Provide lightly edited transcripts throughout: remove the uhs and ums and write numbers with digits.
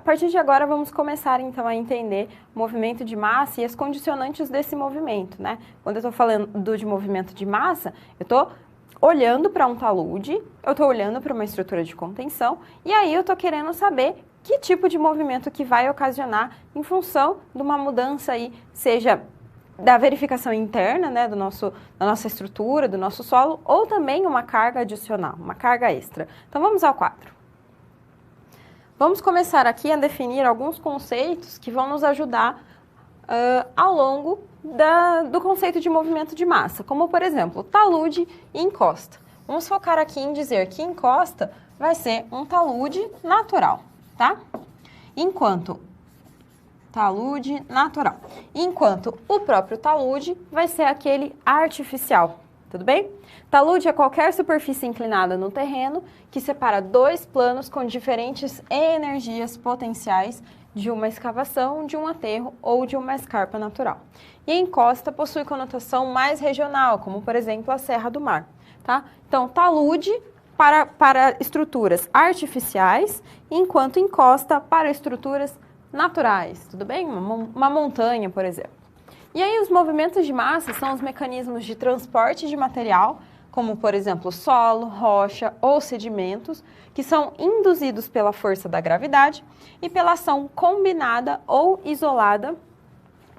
partir de agora, vamos começar, então, a entender o movimento de massa e as condicionantes desse movimento, né? Quando eu estou falando de movimento de massa, eu estou olhando para um talude, eu estou olhando para uma estrutura de contenção, e aí eu estou querendo saber que tipo de movimento que vai ocasionar em função de uma mudança aí, seja da verificação interna, né, da nossa estrutura, do nosso solo, ou também uma carga adicional, uma carga extra. Então, vamos ao quadro. Vamos começar aqui a definir alguns conceitos que vão nos ajudar ao longo do conceito de movimento de massa, como, por exemplo, talude e encosta. Vamos focar aqui em dizer que encosta vai ser um talude natural, tá? Talude natural. Enquanto o próprio talude vai ser aquele artificial, tudo bem? Talude é qualquer superfície inclinada no terreno que separa dois planos com diferentes energias potenciais de uma escavação, de um aterro ou de uma escarpa natural. E a encosta possui conotação mais regional, como por exemplo a Serra do Mar, tá? Então, talude para estruturas artificiais, enquanto encosta para estruturas naturais, tudo bem? Uma montanha, por exemplo. E aí os movimentos de massa são os mecanismos de transporte de material, como por exemplo solo, rocha ou sedimentos, que são induzidos pela força da gravidade e pela ação combinada ou isolada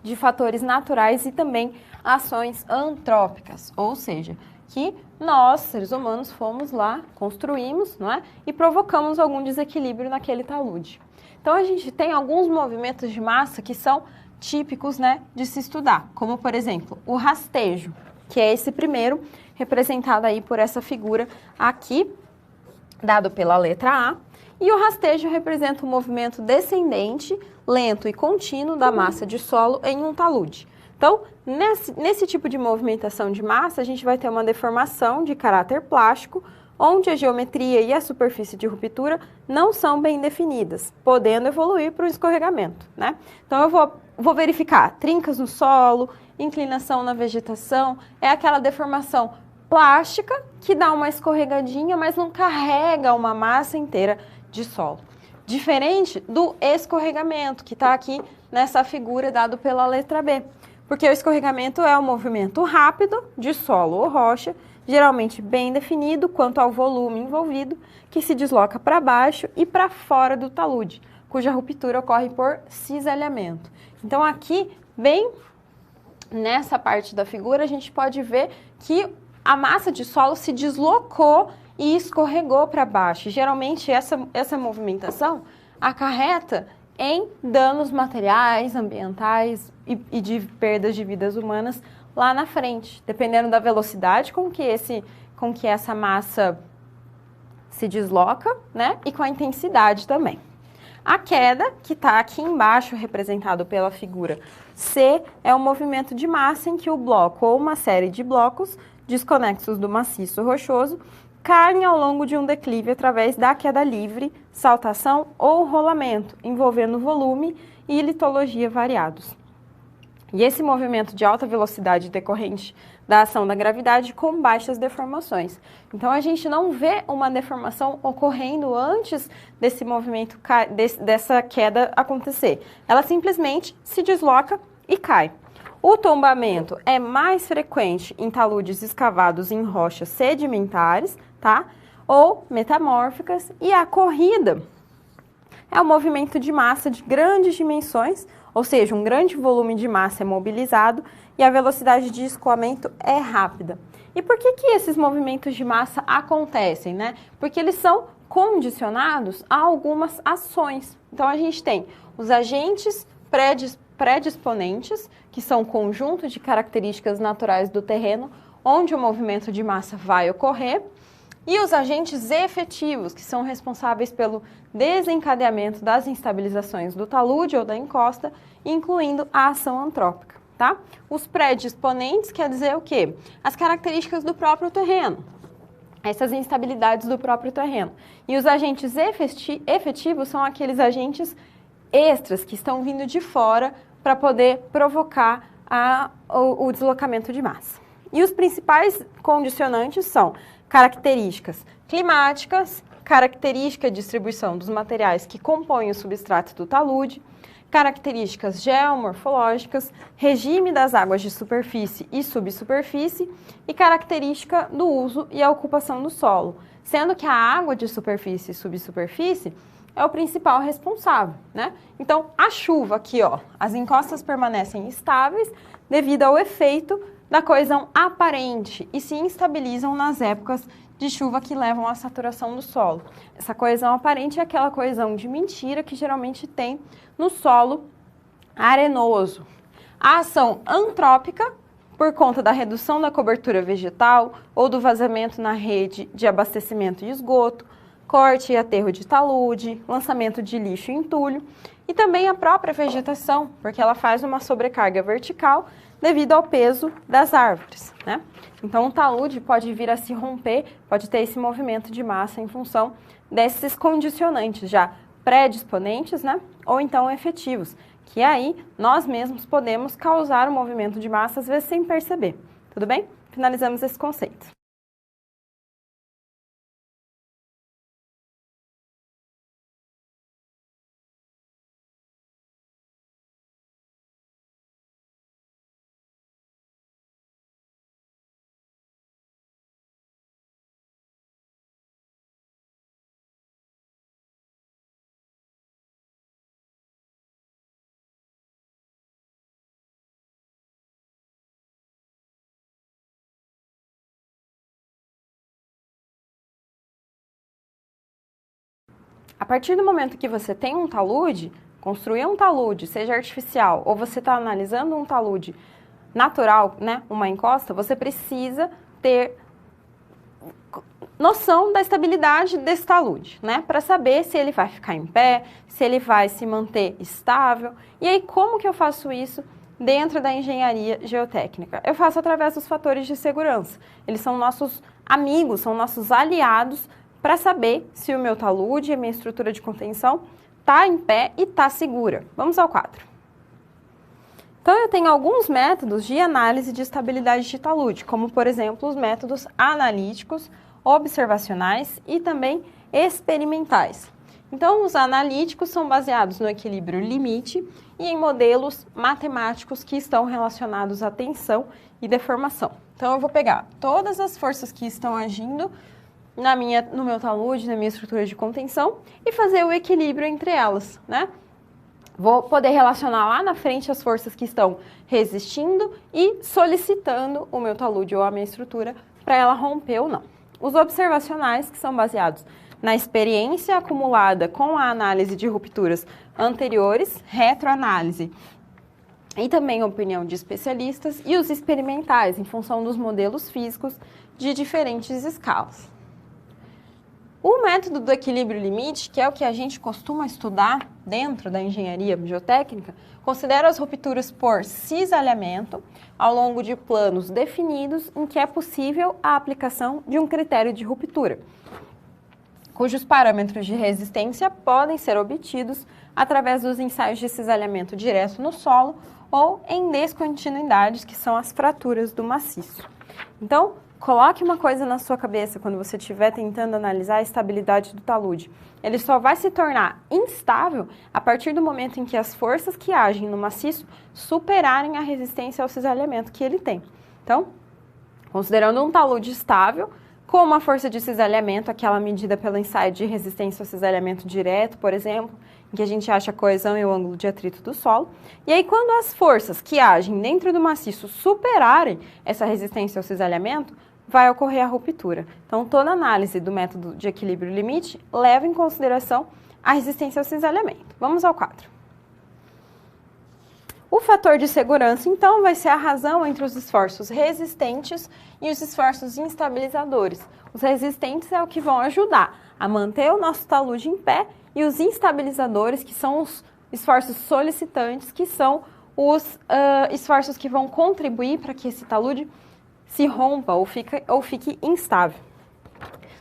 de fatores naturais e também ações antrópicas, ou seja, que nós, seres humanos, fomos lá, construímos, não é? E provocamos algum desequilíbrio naquele talude. Então, a gente tem alguns movimentos de massa que são típicos, né, de se estudar, como, por exemplo, o rastejo, que é esse primeiro, representado aí por essa figura aqui, dado pela letra A, e o rastejo representa um movimento descendente, lento e contínuo da massa de solo em um talude. Então, nesse tipo de movimentação de massa, a gente vai ter uma deformação de caráter plástico, onde a geometria e a superfície de ruptura não são bem definidas, podendo evoluir para o escorregamento, né? Então, eu vou verificar trincas no solo, inclinação na vegetação, é aquela deformação plástica que dá uma escorregadinha, mas não carrega uma massa inteira de solo. Diferente do escorregamento, que está aqui nessa figura dado pela letra B. Porque o escorregamento é um movimento rápido de solo ou rocha, geralmente bem definido quanto ao volume envolvido, que se desloca para baixo e para fora do talude, cuja ruptura ocorre por cisalhamento. Então, aqui, bem nessa parte da figura, a gente pode ver que a massa de solo se deslocou e escorregou para baixo. Geralmente, essa movimentação acarreta em danos materiais, ambientais e de perdas de vidas humanas lá na frente, dependendo da velocidade com que essa massa se desloca, né? E com a intensidade também. A queda, que está aqui embaixo, representado pela figura C, é um movimento de massa em que o bloco ou uma série de blocos desconexos do maciço rochoso caem ao longo de um declive através da queda livre, saltação ou rolamento, envolvendo volume e litologia variados. E esse movimento de alta velocidade decorrente da ação da gravidade com baixas deformações. Então, a gente não vê uma deformação ocorrendo antes desse movimento, dessa queda acontecer. Ela simplesmente se desloca e cai. O tombamento é mais frequente em taludes escavados em rochas sedimentares, tá? Ou metamórficas, e a corrida é um movimento de massa de grandes dimensões, ou seja, um grande volume de massa é mobilizado e a velocidade de escoamento é rápida. E por que esses movimentos de massa acontecem, né? Porque eles são condicionados a algumas ações. Então, a gente tem os agentes predisponentes, que são o conjunto de características naturais do terreno, onde o movimento de massa vai ocorrer, e os agentes efetivos, que são responsáveis pelo desencadeamento das instabilizações do talude ou da encosta, incluindo a ação antrópica, tá? Os predisponentes quer dizer o quê? As características do próprio terreno, essas instabilidades do próprio terreno. E os agentes efetivos são aqueles agentes extras que estão vindo de fora para poder provocar o deslocamento de massa. E os principais condicionantes são características climáticas, característica e distribuição dos materiais que compõem o substrato do talude, características geomorfológicas, regime das águas de superfície e subsuperfície e característica do uso e a ocupação do solo, sendo que a água de superfície e subsuperfície é o principal responsável, né? Então, a chuva aqui, ó, as encostas permanecem estáveis devido ao efeito da coesão aparente e se instabilizam nas épocas de chuva que levam à saturação do solo. Essa coesão aparente é aquela coesão de mentira que geralmente tem no solo arenoso. A ação antrópica, por conta da redução da cobertura vegetal ou do vazamento na rede de abastecimento e esgoto, corte e aterro de talude, lançamento de lixo e entulho, e também a própria vegetação, porque ela faz uma sobrecarga vertical devido ao peso das árvores, né? Então, o talude pode vir a se romper, pode ter esse movimento de massa em função desses condicionantes já predisponentes, né? Ou então efetivos, que aí nós mesmos podemos causar um movimento de massa, às vezes sem perceber. Tudo bem? Finalizamos esse conceito. A partir do momento que você tem um talude, construir um talude, seja artificial, ou você está analisando um talude natural, né, uma encosta, você precisa ter noção da estabilidade desse talude, né, para saber se ele vai ficar em pé, se ele vai se manter estável. E aí, como que eu faço isso dentro da engenharia geotécnica? Eu faço através dos fatores de segurança. Eles são nossos amigos, são nossos aliados para saber se o meu talude, a minha estrutura de contenção, está em pé e está segura. Vamos ao quadro. Então, eu tenho alguns métodos de análise de estabilidade de talude, como, por exemplo, os métodos analíticos, observacionais e também experimentais. Então, os analíticos são baseados no equilíbrio limite e em modelos matemáticos que estão relacionados à tensão e deformação. Então, eu vou pegar todas as forças que estão agindo no meu talude, na minha estrutura de contenção e fazer o equilíbrio entre elas, né? Vou poder relacionar lá na frente as forças que estão resistindo e solicitando o meu talude ou a minha estrutura para ela romper ou não. Os observacionais, que são baseados na experiência acumulada com a análise de rupturas anteriores, retroanálise e também opinião de especialistas, e os experimentais, em função dos modelos físicos de diferentes escalas. O método do equilíbrio limite, que é o que a gente costuma estudar dentro da engenharia geotécnica, considera as rupturas por cisalhamento ao longo de planos definidos em que é possível a aplicação de um critério de ruptura, cujos parâmetros de resistência podem ser obtidos através dos ensaios de cisalhamento direto no solo ou em descontinuidades, que são as fraturas do maciço. Então, coloque uma coisa na sua cabeça quando você estiver tentando analisar a estabilidade do talude. Ele só vai se tornar instável a partir do momento em que as forças que agem no maciço superarem a resistência ao cisalhamento que ele tem. Então, considerando um talude estável, com uma força de cisalhamento, aquela medida pelo ensaio de resistência ao cisalhamento direto, por exemplo, em que a gente acha a coesão e o ângulo de atrito do solo. E aí, quando as forças que agem dentro do maciço superarem essa resistência ao cisalhamento, vai ocorrer a ruptura. Então, toda análise do método de equilíbrio limite leva em consideração a resistência ao cisalhamento. Vamos ao quadro. O fator de segurança, então, vai ser a razão entre os esforços resistentes e os esforços instabilizadores. Os resistentes é o que vão ajudar a manter o nosso talude em pé, e os instabilizadores, que são os esforços solicitantes, que são os esforços que vão contribuir para que esse talude se rompa ou fique instável.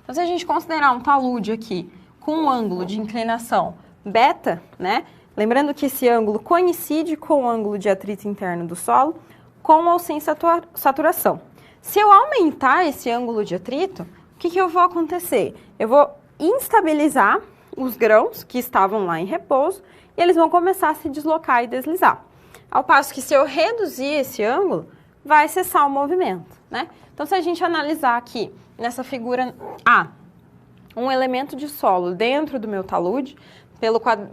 Então, se a gente considerar um talude aqui com um ângulo de inclinação beta, né? Lembrando que esse ângulo coincide com o ângulo de atrito interno do solo, com ou sem saturação. Se eu aumentar esse ângulo de atrito, o que vai acontecer? Eu vou instabilizar os grãos que estavam lá em repouso e eles vão começar a se deslocar e deslizar. Ao passo que se eu reduzir esse ângulo, vai cessar o movimento, né? Então, se a gente analisar aqui nessa figura A, um elemento de solo dentro do meu talude,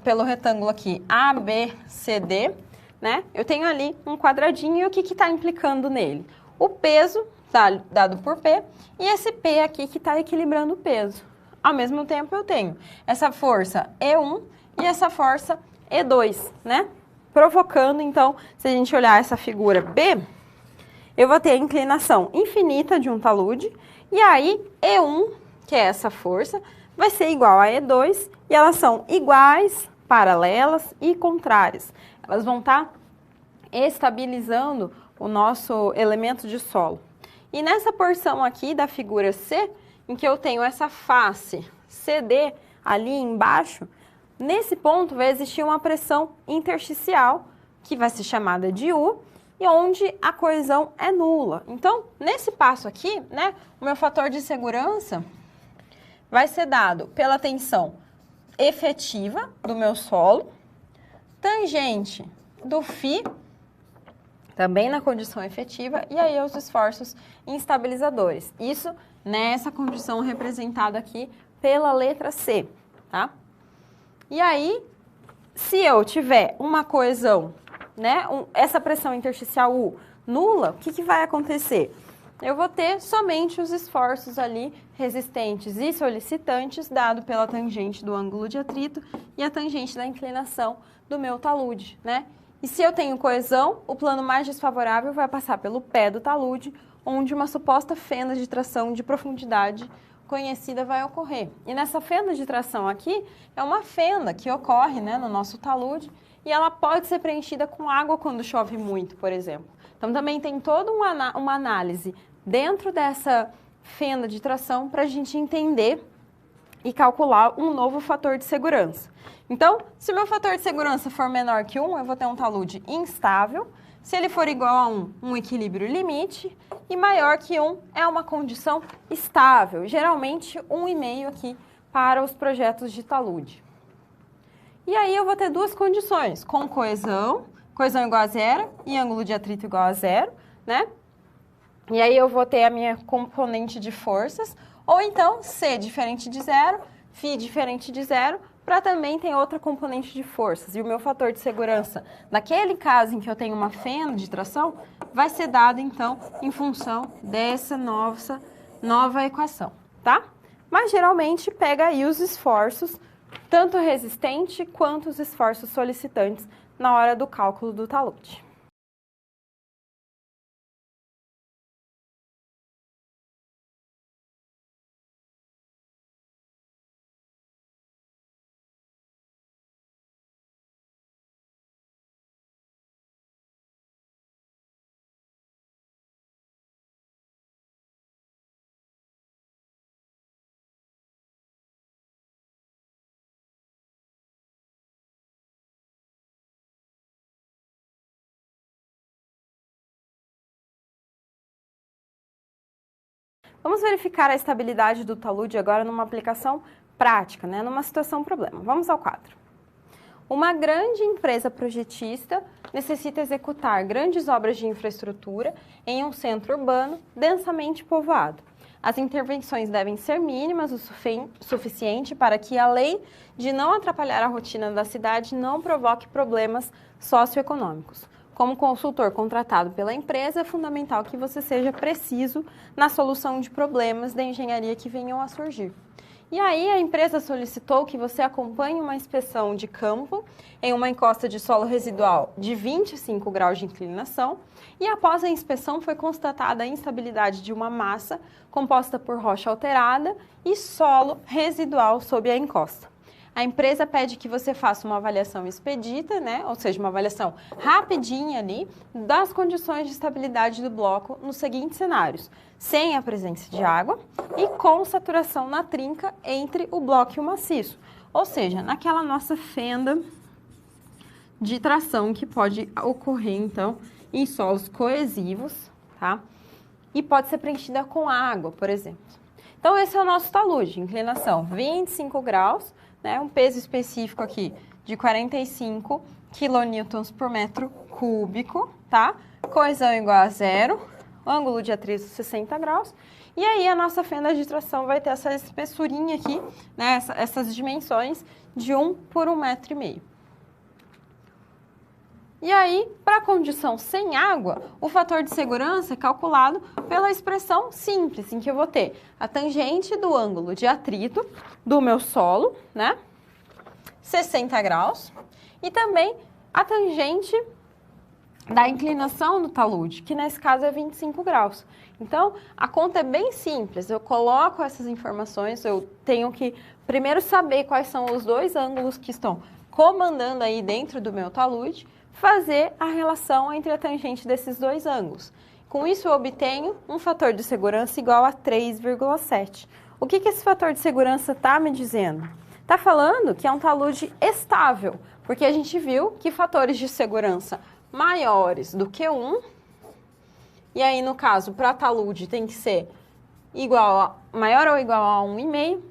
pelo retângulo aqui ABCD, né? Eu tenho ali um quadradinho e o que está implicando nele? O peso dado por P e esse P aqui que está equilibrando o peso. Ao mesmo tempo eu tenho essa força E1 e essa força E2, né? Provocando, então, se a gente olhar essa figura B, eu vou ter a inclinação infinita de um talude e aí E1, que é essa força, vai ser igual a E2 e elas são iguais, paralelas e contrárias. Elas vão estar estabilizando o nosso elemento de solo. E nessa porção aqui da figura C, em que eu tenho essa face CD ali embaixo, nesse ponto vai existir uma pressão intersticial, que vai ser chamada de U, e onde a coesão é nula. Então, nesse passo aqui, né, o meu fator de segurança vai ser dado pela tensão efetiva do meu solo, tangente do φ, também na condição efetiva, e aí os esforços instabilizadores. Isso nessa condição representada aqui pela letra C, tá? E aí, se eu tiver uma coesão, né, essa pressão intersticial U nula, o que vai acontecer? Eu vou ter somente os esforços ali resistentes e solicitantes dado pela tangente do ângulo de atrito e a tangente da inclinação do meu talude, né? E se eu tenho coesão, o plano mais desfavorável vai passar pelo pé do talude, onde uma suposta fenda de tração de profundidade conhecida vai ocorrer. E nessa fenda de tração aqui, é uma fenda que ocorre, né, no nosso talude, e ela pode ser preenchida com água quando chove muito, por exemplo. Então, também tem toda uma análise dentro dessa fenda de tração para a gente entender e calcular um novo fator de segurança. Então, se o meu fator de segurança for menor que 1, eu vou ter um talude instável. Se ele for igual a 1, um equilíbrio limite. E maior que 1 é uma condição estável, geralmente 1,5 aqui para os projetos de talude. E aí eu vou ter duas condições, com coesão igual a zero e ângulo de atrito igual a zero, né? E aí eu vou ter a minha componente de forças, ou então C diferente de zero, Φ diferente de zero, para também ter outra componente de forças. E o meu fator de segurança, naquele caso em que eu tenho uma fenda de tração, vai ser dado, então, em função dessa nova equação, tá? Mas, geralmente, pega aí os esforços, tanto resistente quanto os esforços solicitantes, na hora do cálculo do talude. Vamos verificar a estabilidade do talude agora numa aplicação prática, né? Numa situação problema. Vamos ao quadro. Uma grande empresa projetista necessita executar grandes obras de infraestrutura em um centro urbano densamente povoado. As intervenções devem ser mínimas o suficiente para que, além de não atrapalhar a rotina da cidade, não provoque problemas socioeconômicos. Como consultor contratado pela empresa, é fundamental que você seja preciso na solução de problemas da engenharia que venham a surgir. E aí a empresa solicitou que você acompanhe uma inspeção de campo em uma encosta de solo residual de 25 graus de inclinação e após a inspeção foi constatada a instabilidade de uma massa composta por rocha alterada e solo residual sob a encosta. A empresa pede que você faça uma avaliação expedita, né? Ou seja, uma avaliação rapidinha ali das condições de estabilidade do bloco nos seguintes cenários: sem a presença de água e com saturação na trinca entre o bloco e o maciço. Ou seja, naquela nossa fenda de tração que pode ocorrer, então, em solos coesivos, tá? E pode ser preenchida com água, por exemplo. Então, esse é o nosso talude, inclinação 25 graus, né? Um peso específico aqui de 45 quilonewtons por metro cúbico, tá? Coesão igual a zero, ângulo de atrito 60 graus. E aí, a nossa fenda de tração vai ter essa espessurinha aqui, né? Essas dimensões de 1 por 1,5 metro. E aí, para a condição sem água, o fator de segurança é calculado pela expressão simples, em que eu vou ter a tangente do ângulo de atrito do meu solo, né? 60 graus. E também a tangente da inclinação do talude, que nesse caso é 25 graus. Então, a conta é bem simples. Eu coloco essas informações, eu tenho que primeiro saber quais são os dois ângulos que estão comandando aí dentro do meu talude, fazer a relação entre a tangente desses dois ângulos. Com isso, eu obtenho um fator de segurança igual a 3,7. O que esse fator de segurança está me dizendo? Está falando que é um talude estável, porque a gente viu que fatores de segurança maiores do que 1, e aí, no caso, para talude tem que ser maior ou igual a 1,5,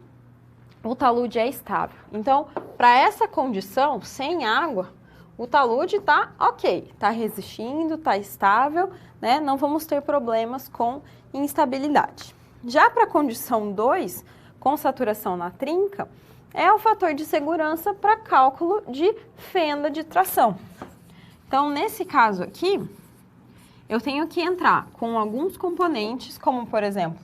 o talude é estável. Então, para essa condição, sem água, o talude está ok, está resistindo, está estável, né? Não vamos ter problemas com instabilidade. Já para a condição 2, com saturação na trinca, é o fator de segurança para cálculo de fenda de tração. Então, nesse caso aqui, eu tenho que entrar com alguns componentes, como, por exemplo,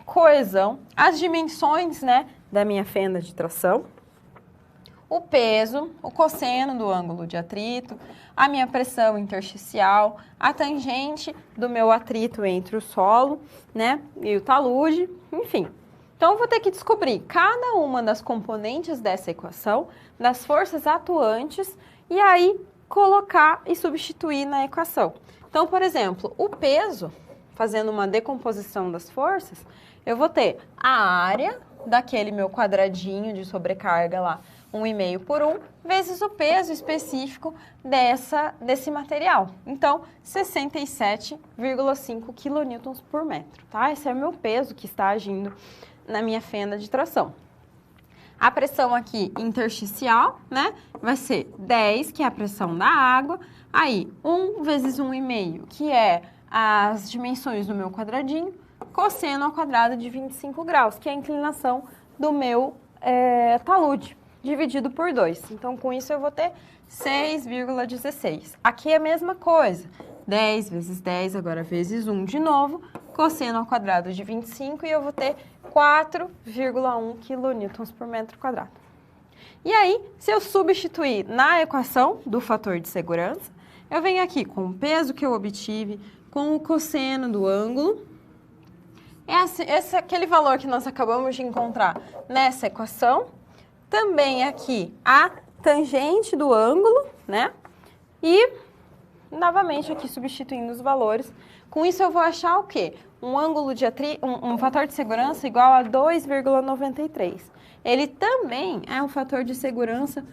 coesão, as dimensões, né, da minha fenda de tração, o peso, o cosseno do ângulo de atrito, a minha pressão intersticial, a tangente do meu atrito entre o solo, né, e o talude, enfim. Então, eu vou ter que descobrir cada uma das componentes dessa equação, das forças atuantes, e aí colocar e substituir na equação. Então, por exemplo, o peso, fazendo uma decomposição das forças, eu vou ter a área daquele meu quadradinho de sobrecarga lá, 1,5 por 1, vezes o peso específico desse material. Então, 67,5 quilonewtons por metro, tá? Esse é o meu peso que está agindo na minha fenda de tração. A pressão aqui intersticial, né, vai ser 10, que é a pressão da água. Aí, 1 vezes 1,5, que é as dimensões do meu quadradinho, cosseno ao quadrado de 25 graus, que é a inclinação do meu talude, dividido por 2. Então, com isso, eu vou ter 6,16. Aqui é a mesma coisa. 10 vezes 10, agora vezes 1 de novo, cosseno ao quadrado de 25, e eu vou ter 4,1 quilonewtons por metro quadrado. E aí, se eu substituir na equação do fator de segurança, eu venho aqui com o peso que eu obtive, com o cosseno do ângulo. Esse é aquele valor que nós acabamos de encontrar nessa equação. Também aqui a tangente do ângulo, né? E, novamente, aqui substituindo os valores. Com isso, eu vou achar o quê? Um fator de segurança igual a 2,93. Ele também é um fator de segurança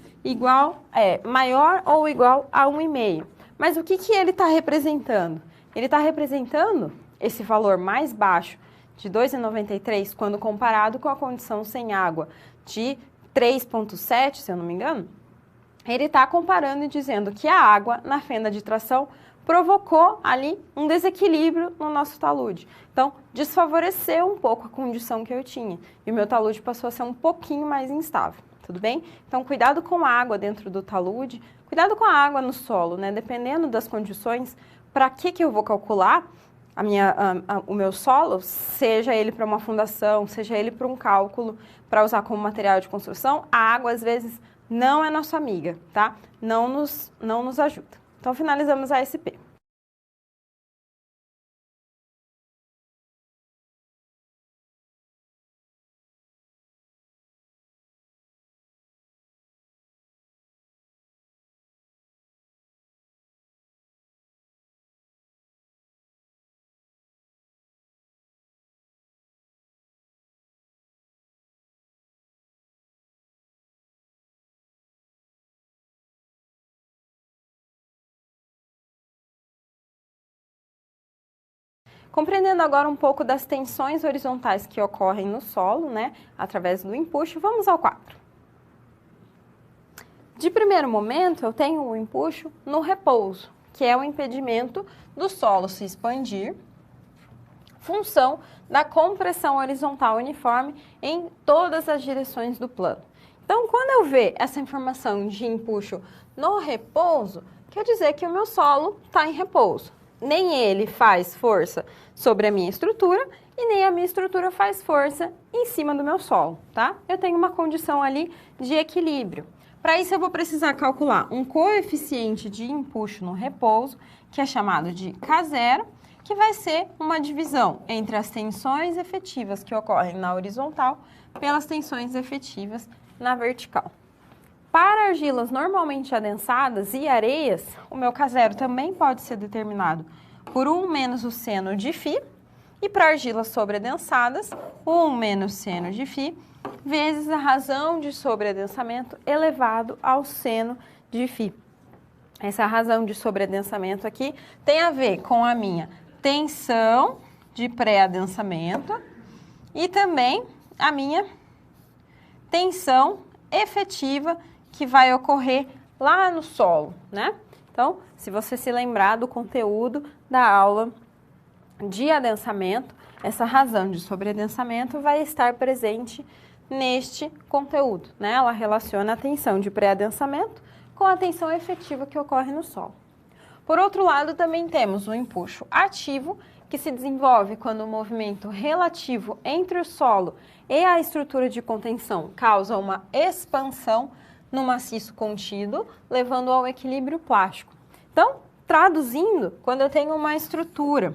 maior ou igual a 1,5. Mas o que ele está representando? Ele está representando esse valor mais baixo de 2,93 quando comparado com a condição sem água de 3,7, se eu não me engano. Ele está comparando e dizendo que a água na fenda de tração provocou ali um desequilíbrio no nosso talude. Então, desfavoreceu um pouco a condição que eu tinha. E o meu talude passou a ser um pouquinho mais instável, tudo bem? Então, cuidado com a água dentro do talude, cuidado com a água no solo, né? Dependendo das condições, para que eu vou calcular o meu solo, seja ele para uma fundação, seja ele para um cálculo, para usar como material de construção, a água, às vezes, não é nossa amiga, tá? Não nos ajuda. Então, finalizamos a ASP. Compreendendo agora um pouco das tensões horizontais que ocorrem no solo, né, através do empuxo, vamos ao quadro. De primeiro momento, eu tenho o empuxo no repouso, que é o impedimento do solo se expandir, função da compressão horizontal uniforme em todas as direções do plano. Então, quando eu ver essa informação de empuxo no repouso, quer dizer que o meu solo está em repouso. Nem ele faz força sobre a minha estrutura e nem a minha estrutura faz força em cima do meu solo, tá? Eu tenho uma condição ali de equilíbrio. Para isso, eu vou precisar calcular um coeficiente de empuxo no repouso, que é chamado de K0, que vai ser uma divisão entre as tensões efetivas que ocorrem na horizontal pelas tensões efetivas na vertical. Para argilas normalmente adensadas e areias, o meu K0 também pode ser determinado por 1 menos o seno de φ, e para argilas sobreadensadas, 1 menos seno de φ, vezes a razão de sobreadensamento elevado ao seno de φ. Essa razão de sobreadensamento aqui tem a ver com a minha tensão de pré-adensamento e também a minha tensão efetiva que vai ocorrer lá no solo, né? Então, se você se lembrar do conteúdo da aula de adensamento, essa razão de sobreadensamento vai estar presente neste conteúdo, né? Ela relaciona a tensão de pré-adensamento com a tensão efetiva que ocorre no solo. Por outro lado, também temos o empuxo ativo, que se desenvolve quando o movimento relativo entre o solo e a estrutura de contenção causa uma expansão no maciço contido, levando ao equilíbrio plástico. Então, traduzindo, quando eu tenho uma estrutura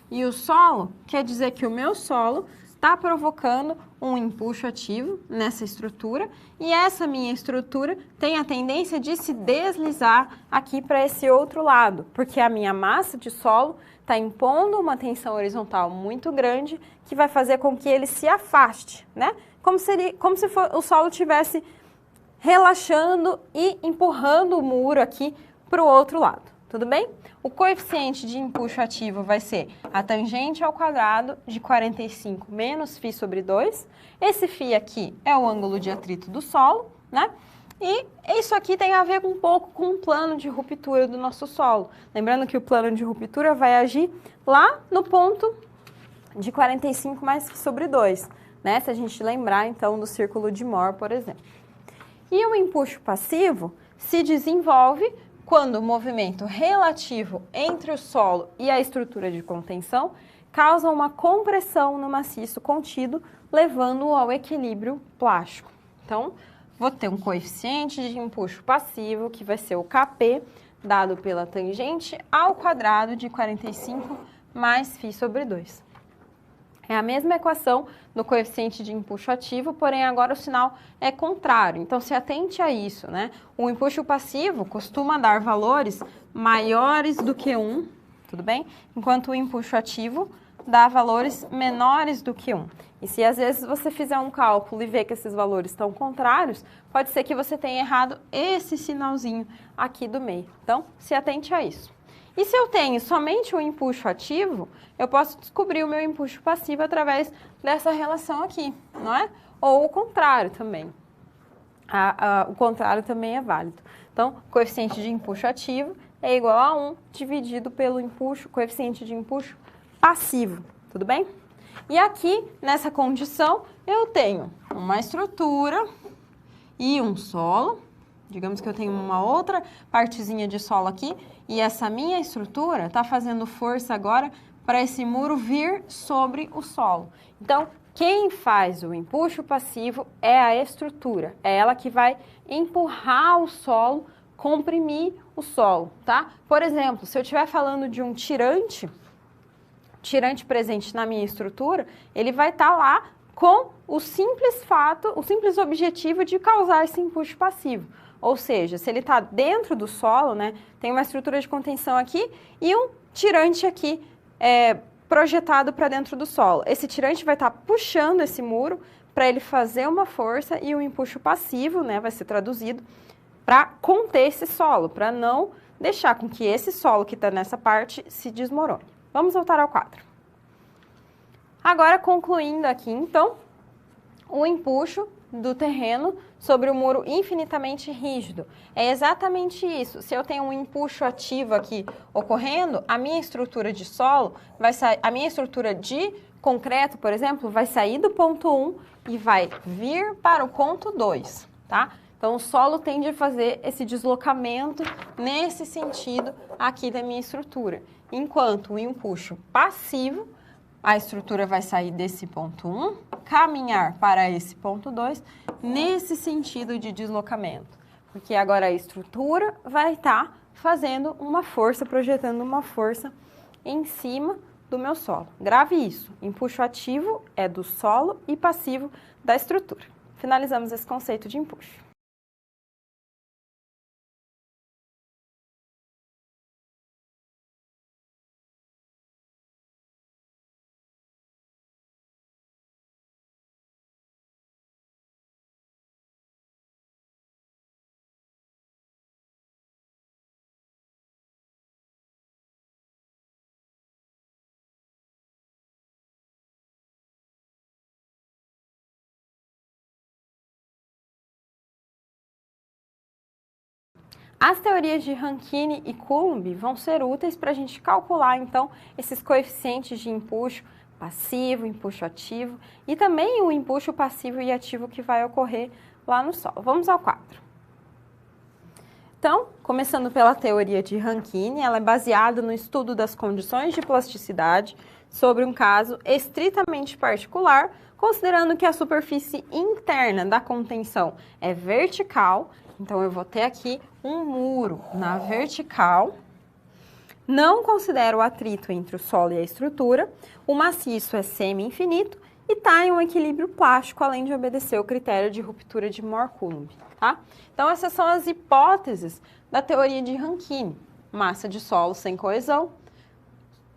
e o solo, quer dizer que o meu solo está provocando um empuxo ativo nessa estrutura e essa minha estrutura tem a tendência de se deslizar aqui para esse outro lado, porque a minha massa de solo está impondo uma tensão horizontal muito grande que vai fazer com que ele se afaste, né? Como se o solo estivesse relaxando e empurrando o muro aqui para o outro lado, tudo bem? O coeficiente de empuxo ativo vai ser a tangente ao quadrado de 45 menos φ sobre 2. Esse φ aqui é o ângulo de atrito do solo, né? E isso aqui tem a ver um pouco com o plano de ruptura do nosso solo. Lembrando que o plano de ruptura vai agir lá no ponto de 45 mais φ sobre 2, né? Se a gente lembrar, então, do círculo de Mohr, por exemplo. E o empuxo passivo se desenvolve quando o movimento relativo entre o solo e a estrutura de contenção causa uma compressão no maciço contido, levando-o ao equilíbrio plástico. Então, vou ter um coeficiente de empuxo passivo, que vai ser o Kp, dado pela tangente ao quadrado de 45 mais φ sobre 2. É a mesma equação do coeficiente de empuxo ativo, porém agora o sinal é contrário. Então, se atente a isso, né? O empuxo passivo costuma dar valores maiores do que 1, tudo bem? Enquanto o empuxo ativo dá valores menores do que 1. E se às vezes você fizer um cálculo e ver que esses valores estão contrários, pode ser que você tenha errado esse sinalzinho aqui do meio. Então, se atente a isso. E se eu tenho somente o empuxo ativo, eu posso descobrir o meu empuxo passivo através dessa relação aqui, não é? Ou o contrário também. O contrário também é válido. Então, coeficiente de empuxo ativo é igual a 1 dividido pelo coeficiente de empuxo passivo, tudo bem? E aqui, nessa condição, eu tenho uma estrutura e um solo. Digamos que eu tenho uma outra partezinha de solo aqui e essa minha estrutura está fazendo força agora para esse muro vir sobre o solo. Então, quem faz o empuxo passivo é a estrutura. É ela que vai empurrar o solo, comprimir o solo, tá? Por exemplo, se eu estiver falando de um tirante presente na minha estrutura, ele vai estar lá com o simples objetivo de causar esse empuxo passivo. Ou seja, se ele está dentro do solo, né, tem uma estrutura de contenção aqui e um tirante aqui projetado para dentro do solo. Esse tirante vai estar puxando esse muro para ele fazer uma força e o empuxo passivo, né, vai ser traduzido para conter esse solo, para não deixar com que esse solo que está nessa parte se desmorone. Vamos voltar ao quadro. Agora, concluindo aqui, então, o empuxo do terreno sobre o muro infinitamente rígido. É exatamente isso. Se eu tenho um empuxo ativo aqui ocorrendo, a minha estrutura de solo vai sair, a minha estrutura de concreto, por exemplo, vai sair do ponto 1 e vai vir para o ponto 2, tá? Então, o solo tende a fazer esse deslocamento nesse sentido aqui da minha estrutura. Enquanto o empuxo passivo, a estrutura vai sair desse ponto 1, caminhar para esse ponto 2, nesse sentido de deslocamento. Porque agora a estrutura vai estar fazendo uma força, projetando uma força em cima do meu solo. Grave isso. Empuxo ativo é do solo e passivo da estrutura. Finalizamos esse conceito de empuxo. As teorias de Rankine e Coulomb vão ser úteis para a gente calcular, então, esses coeficientes de empuxo passivo, empuxo ativo e também o empuxo passivo e ativo que vai ocorrer lá no solo. Vamos ao quadro. Então, começando pela teoria de Rankine, ela é baseada no estudo das condições de plasticidade sobre um caso estritamente particular, considerando que a superfície interna da contenção é vertical. Então, eu vou ter aqui um muro na vertical. Não considero o atrito entre o solo e a estrutura. O maciço é semi-infinito e está em um equilíbrio plástico, além de obedecer o critério de ruptura de Mohr-Coulomb, tá? Então, essas são as hipóteses da teoria de Rankine. Massa de solo sem coesão,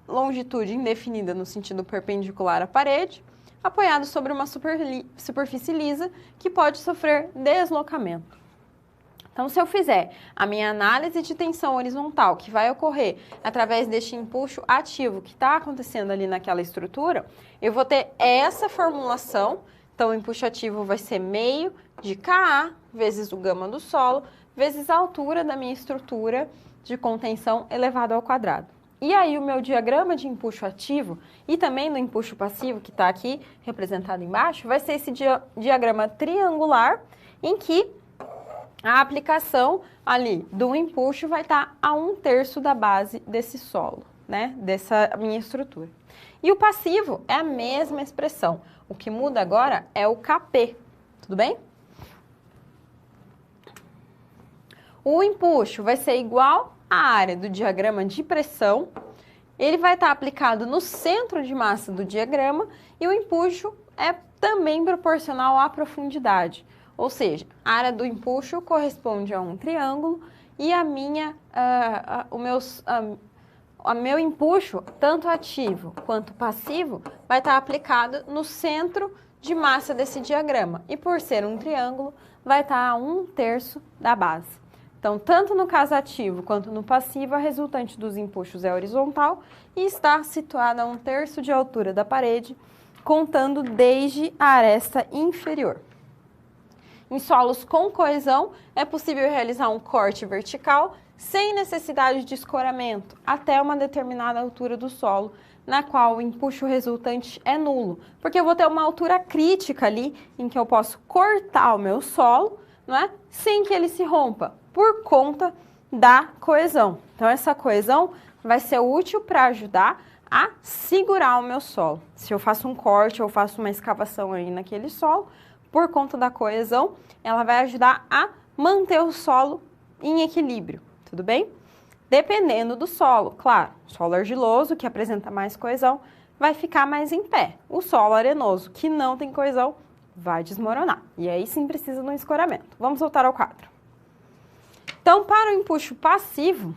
longitude indefinida no sentido perpendicular à parede, apoiado sobre uma superfície lisa que pode sofrer deslocamento. Então, se eu fizer a minha análise de tensão horizontal, que vai ocorrer através deste empuxo ativo que está acontecendo ali naquela estrutura, eu vou ter essa formulação. Então, o empuxo ativo vai ser meio de Ka vezes o gama do solo, vezes a altura da minha estrutura de contenção elevado ao quadrado. E aí, o meu diagrama de empuxo ativo e também do empuxo passivo, que está aqui representado embaixo, vai ser esse diagrama triangular em que a aplicação ali do empuxo vai estar a 1/3 da base desse solo, né? Dessa minha estrutura. E o passivo é a mesma expressão. O que muda agora é o Kp, tudo bem? O empuxo vai ser igual à área do diagrama de pressão. Ele vai estar aplicado no centro de massa do diagrama e o empuxo é também proporcional à profundidade. Ou seja, a área do empuxo corresponde a um triângulo e o meu empuxo, tanto ativo quanto passivo, vai estar aplicado no centro de massa desse diagrama. E por ser um triângulo, vai estar a 1/3 da base. Então, tanto no caso ativo quanto no passivo, a resultante dos empuxos é horizontal e está situada a 1/3 de altura da parede, contando desde a aresta inferior. Em solos com coesão, é possível realizar um corte vertical sem necessidade de escoramento, até uma determinada altura do solo, na qual o empuxo resultante é nulo, porque eu vou ter uma altura crítica ali, em que eu posso cortar o meu solo, não é? Sem que ele se rompa, por conta da coesão. Então, essa coesão vai ser útil para ajudar a segurar o meu solo. Se eu faço um corte ou faço uma escavação aí naquele solo, por conta da coesão, ela vai ajudar a manter o solo em equilíbrio, tudo bem? Dependendo do solo, claro, solo argiloso, que apresenta mais coesão, vai ficar mais em pé. O solo arenoso, que não tem coesão, vai desmoronar. E aí sim precisa de um escoramento. Vamos voltar ao quadro. Então, para o empuxo passivo,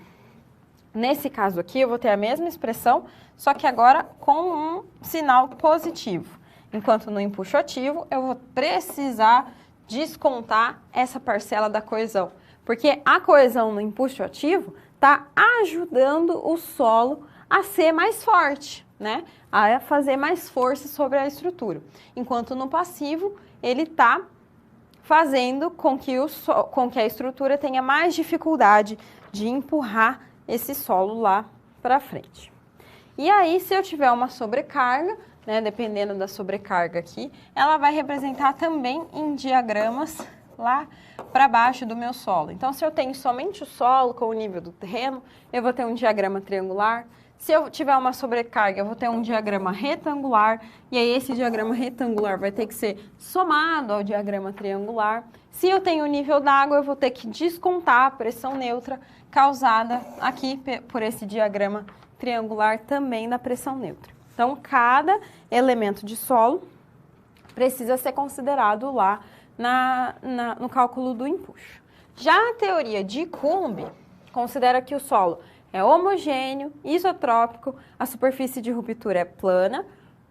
nesse caso aqui, eu vou ter a mesma expressão, só que agora com um sinal positivo. Enquanto no empuxo ativo, eu vou precisar descontar essa parcela da coesão. Porque a coesão no empuxo ativo está ajudando o solo a ser mais forte, né? A fazer mais força sobre a estrutura. Enquanto no passivo, ele está fazendo com que a estrutura tenha mais dificuldade de empurrar esse solo lá para frente. E aí, se eu tiver uma sobrecarga, né, dependendo da sobrecarga aqui, ela vai representar também em diagramas lá para baixo do meu solo. Então, se eu tenho somente o solo com o nível do terreno, eu vou ter um diagrama triangular. Se eu tiver uma sobrecarga, eu vou ter um diagrama retangular, e aí esse diagrama retangular vai ter que ser somado ao diagrama triangular. Se eu tenho o nível d'água, eu vou ter que descontar a pressão neutra causada aqui por esse diagrama triangular também da pressão neutra. Então, cada elemento de solo precisa ser considerado lá no cálculo do empuxo. Já a teoria de Coulomb considera que o solo é homogêneo, isotrópico, a superfície de ruptura é plana,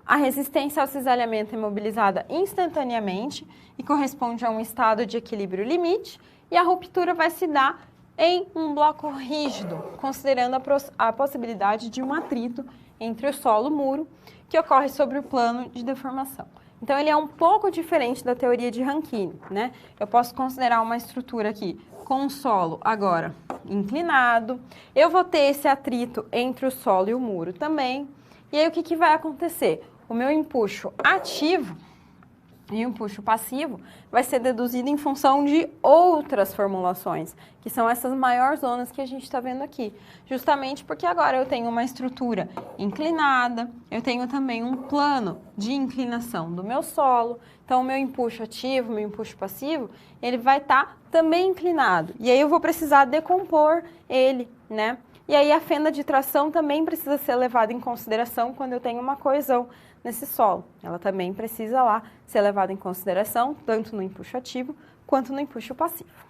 a resistência ao cisalhamento é mobilizada instantaneamente e corresponde a um estado de equilíbrio limite, e a ruptura vai se dar em um bloco rígido, considerando a possibilidade de um atrito entre o solo e o muro, que ocorre sobre o plano de deformação. Então, ele é um pouco diferente da teoria de Rankine, né? Eu posso considerar uma estrutura aqui com o solo agora inclinado, eu vou ter esse atrito entre o solo e o muro também, e aí o que vai acontecer? O meu empuxo ativo e o empuxo passivo vai ser deduzido em função de outras formulações, que são essas maiores zonas que a gente está vendo aqui. Justamente porque agora eu tenho uma estrutura inclinada, eu tenho também um plano de inclinação do meu solo, então o meu empuxo ativo, meu empuxo passivo, ele vai estar também inclinado. E aí eu vou precisar decompor ele, né? E aí a fenda de tração também precisa ser levada em consideração quando eu tenho uma coesão nesse solo. Ela também precisa lá ser levada em consideração, tanto no empuxo ativo quanto no empuxo passivo.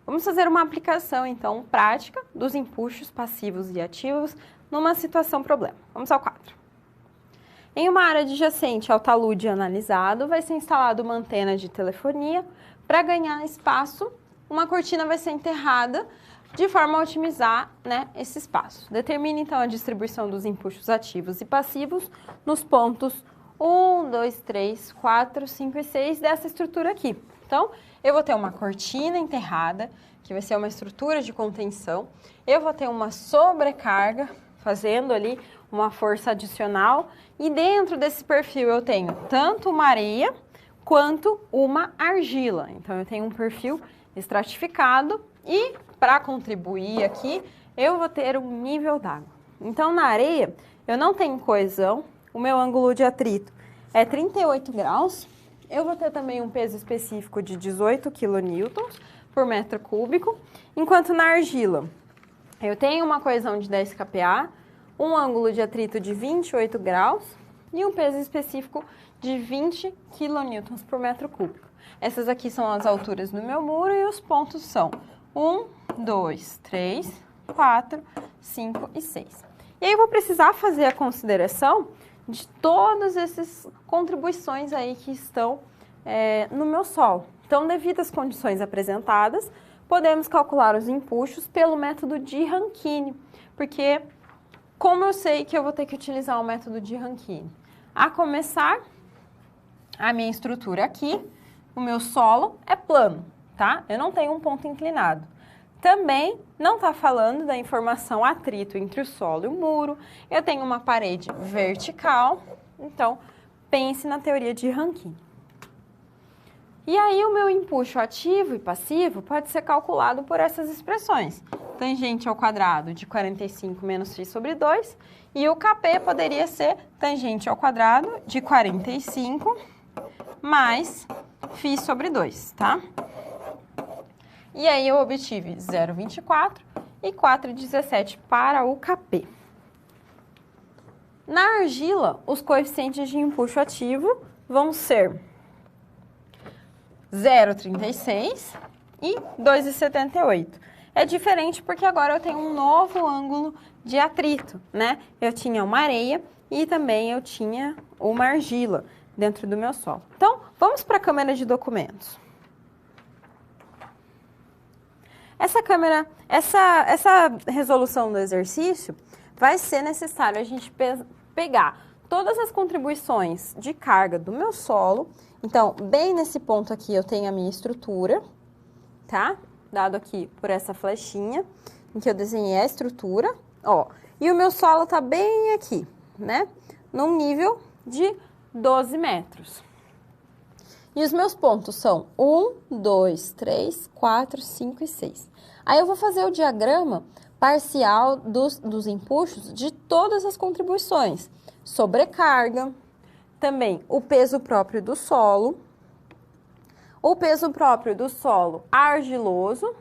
Vamos fazer uma aplicação, então, prática dos empuxos passivos e ativos numa situação problema. Vamos ao quadro. Em uma área adjacente ao talude analisado, vai ser instalada uma antena de telefonia. Para ganhar espaço, uma cortina vai ser enterrada de forma a otimizar, né, esse espaço. Determine, então, a distribuição dos empuxos ativos e passivos nos pontos 1, 2, 3, 4, 5 e 6 dessa estrutura aqui. Então, eu vou ter uma cortina enterrada, que vai ser uma estrutura de contenção. Eu vou ter uma sobrecarga, fazendo ali uma força adicional. E dentro desse perfil eu tenho tanto uma areia quanto uma argila. Então, eu tenho um perfil estratificado e, para contribuir aqui, eu vou ter um nível d'água. Então, na areia, eu não tenho coesão, o meu ângulo de atrito é 38 graus. Eu vou ter também um peso específico de 18 kN por metro cúbico, enquanto na argila eu tenho uma coesão de 10 kPa, um ângulo de atrito de 28 graus e um peso específico de 20 kN por metro cúbico. Essas aqui são as alturas do meu muro e os pontos são 1, 2, 3, 4, 5 e 6. E aí eu vou precisar fazer a consideração de todas essas contribuições aí que estão no meu solo. Então, devido às condições apresentadas, podemos calcular os empuxos pelo método de Rankine, porque como eu sei que eu vou ter que utilizar o método de Rankine? A começar, a minha estrutura aqui, o meu solo é plano, tá? Eu não tenho um ponto inclinado. Também não está falando da informação atrito entre o solo e o muro. Eu tenho uma parede vertical, então pense na teoria de Rankine. E aí o meu empuxo ativo e passivo pode ser calculado por essas expressões. Tangente ao quadrado de 45 menos φ sobre 2, e o Kp poderia ser tangente ao quadrado de 45 mais φ sobre 2, tá? E aí eu obtive 0,24 e 4,17 para o KP. Na argila, os coeficientes de empuxo ativo vão ser 0,36 e 2,78. É diferente porque agora eu tenho um novo ângulo de atrito, né? Eu tinha uma areia e também eu tinha uma argila dentro do meu solo. Então, vamos para a câmera de documentos. Essa resolução do exercício vai ser necessário a gente pegar todas as contribuições de carga do meu solo. Então, bem nesse ponto aqui eu tenho a minha estrutura, tá? Dado aqui por essa flechinha, em que eu desenhei a estrutura, ó. E o meu solo tá bem aqui, né? Num nível de 12 metros. E os meus pontos são 1, 2, 3, 4, 5 e 6. Aí eu vou fazer o diagrama parcial dos empuxos de todas as contribuições. Sobrecarga, também o peso próprio do solo, o peso próprio do solo argiloso,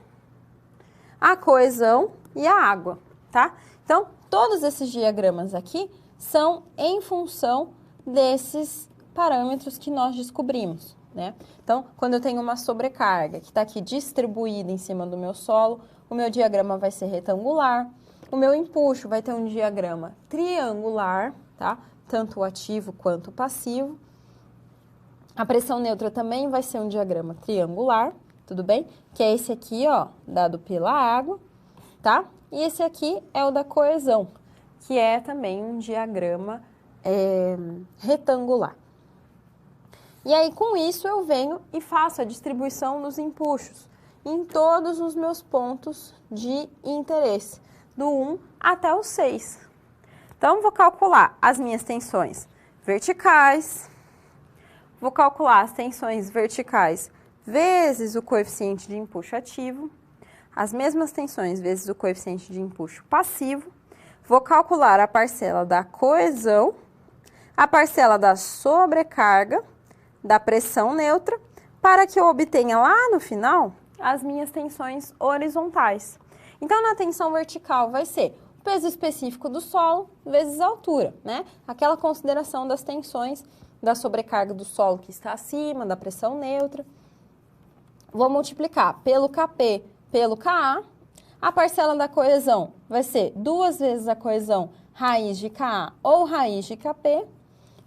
a coesão e a água, tá? Então, todos esses diagramas aqui são em função desses parâmetros que nós descobrimos, né? Então, quando eu tenho uma sobrecarga que está aqui distribuída em cima do meu solo, o meu diagrama vai ser retangular, o meu empuxo vai ter um diagrama triangular, tá? Tanto o ativo quanto o passivo. A pressão neutra também vai ser um diagrama triangular, tudo bem? Que é esse aqui, ó, dado pela água, tá? E esse aqui é o da coesão, que é também um diagrama retangular. E aí, com isso, eu venho e faço a distribuição dos empuxos em todos os meus pontos de interesse, do 1 até o 6. Então, vou calcular as minhas tensões verticais, vou calcular as tensões verticais vezes o coeficiente de empuxo ativo, as mesmas tensões vezes o coeficiente de empuxo passivo, vou calcular a parcela da coesão, a parcela da sobrecarga, da pressão neutra, para que eu obtenha lá no final as minhas tensões horizontais. Então, na tensão vertical vai ser o peso específico do solo vezes a altura, né? Aquela consideração das tensões da sobrecarga do solo que está acima, da pressão neutra. Vou multiplicar pelo KP pelo KA. A parcela da coesão vai ser 2 vezes a coesão raiz de KA ou raiz de KP.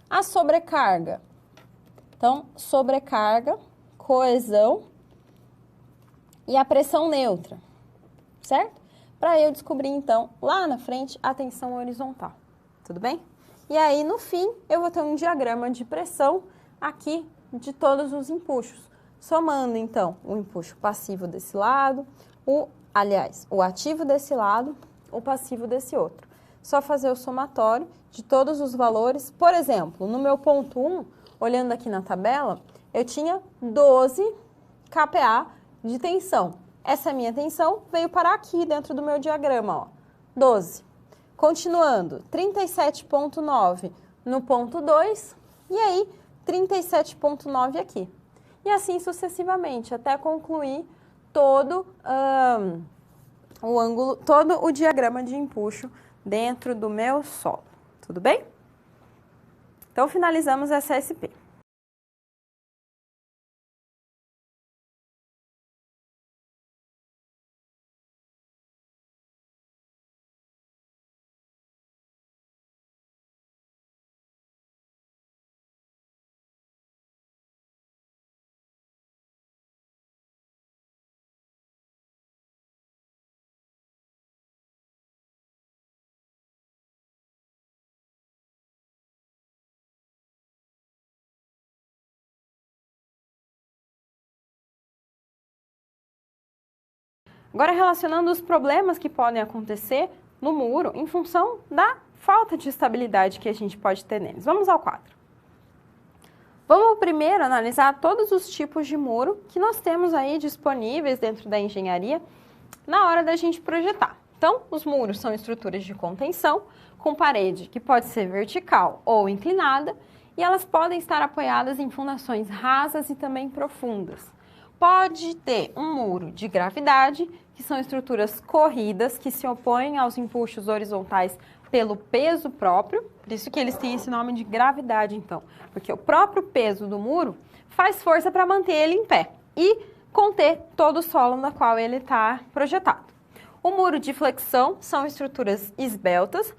A sobrecarga, então, sobrecarga, coesão e a pressão neutra, certo? Para eu descobrir, então, lá na frente, a tensão horizontal, tudo bem? E aí, no fim, eu vou ter um diagrama de pressão aqui de todos os empuxos, somando, então, o empuxo passivo desse lado, o ativo desse lado, o passivo desse outro. Só fazer o somatório de todos os valores. Por exemplo, no meu ponto 1, olhando aqui na tabela, eu tinha 12 kPa de tensão. Essa minha tensão veio parar aqui dentro do meu diagrama, ó, 12. Continuando, 37,9 no ponto 2 e aí 37,9 aqui. E assim sucessivamente, até concluir todo o ângulo, todo o diagrama de empuxo dentro do meu solo. Tudo bem? Então, finalizamos essa SP. Agora, relacionando os problemas que podem acontecer no muro em função da falta de estabilidade que a gente pode ter neles. Vamos ao quadro. Vamos primeiro analisar todos os tipos de muro que nós temos aí disponíveis dentro da engenharia na hora da gente projetar. Então, os muros são estruturas de contenção com parede que pode ser vertical ou inclinada e elas podem estar apoiadas em fundações rasas e também profundas. pode ter um muro de gravidade, que são estruturas corridas, que se opõem aos empuxos horizontais pelo peso próprio, por isso que eles têm esse nome de gravidade, então, porque o próprio peso do muro faz força para manter ele em pé e conter todo o solo na qual ele está projetado. O muro de flexão são estruturas esbeltas,